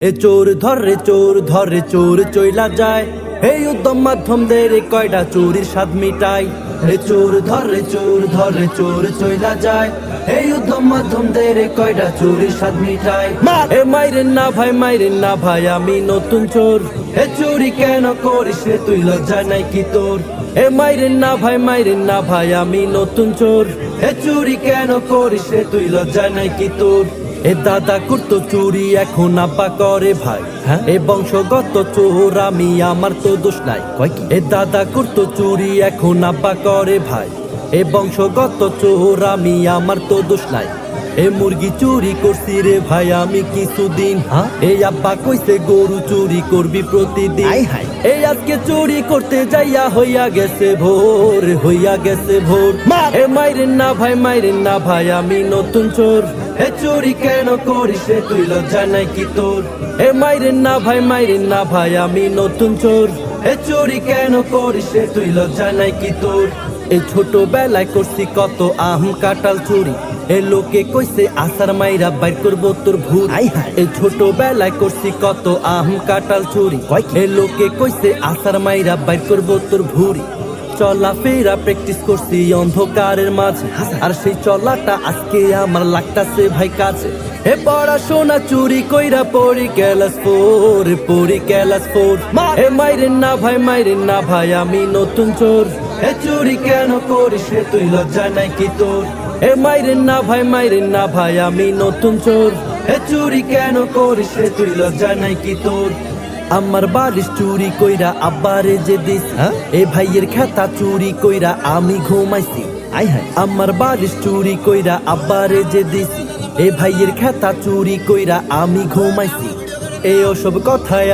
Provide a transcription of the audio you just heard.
এ চোর ধরে চোর চইলা যায়। এই উদ্যম মাধ্যম দেরে কয়টা চুরির স্বাদ মিটাই। এ চোর ধরে চোর চইলা যায়। এই উদ্যম মাধ্যম দেরে কয়টা চুরির স্বাদ মিটাই। এ মাইরেন না ভাই আমি নতুন চোর। এ চুরি কেন করিস রে তুই, লজ্জা নাই কি তোর? এ মাইরেন না ভাই আমি নতুন চোর। এ চুরি কেন করিস রে তুই, লজ্জা নাই কি তোর? এ দাদা করতো চুরি এখন আব্বা করে ভাই। এ বংশগত চোর আমি, আমার তো দোষ নাই। এ দাদা করতো চুরি এখন আব্বা করে ভাই। এ বংশগত চোর আমি, আমার তো দোষ নাই। এ মুরগি চুরি করছি রে ভাই আমি কিছুদিন। এই আব্বা কইছে গরু চুরি করবি প্রতিদিন। এই আজকে চুরি করতে যাইয়া হইয়া গেছে ভোর। এ মাইরেন না ভাই আমি নতুন চোর। এ চুরি কেন করিস রে তুই, লজ্জা নাই কি তোর? এ মাইরেন না ভাই আমি নতুন চোর। এ চুরি কেন করিস রে তুই, লজ্জা নাই কি তোর? এই ছোটবেলায় করছি কত আম কাঁঠাল চুরি। এ লোকে কইছে আসার মাইরা বাইর করবো তোর ভূত। এই ছোটবেলায় করছি কত আম কাঁঠাল চুরি। এ লোকে কইছে আসার মাইরা বাইর করবো তোর ভুরি। চলাফেরা প্র্যাকটিস করছি অন্ধকারের মাঝে, আর সেই চলাটা আজকে আমার লাগতাছে ভাই কাছে। এ পড়াশোনা চুরি কইরা পড়ি ক্লাস 4। এ মাইরেন না ভাই আমি নতুন চোর। এ চুরি কেন করিস রে তুই, লজ্জা নাই কি তোর? এ মাইরেন না ভাই আমি নতুন চোর। এ চুরি কেন করিস রে তুই, লজ্জা নাই কি তোর? আমার বালিশ চুরি কইরা আব্বারে যে দিস। এ ভাইয়ের খেতা চুরি কইরা আমি ঘুমাইছি। আমার বালিশ চুরি কইরা আব্বারে যে দিছি। এ ভাইয়ের খেতা চুরি কইরা আমি ঘুমাইছি। এই ওসব কথায়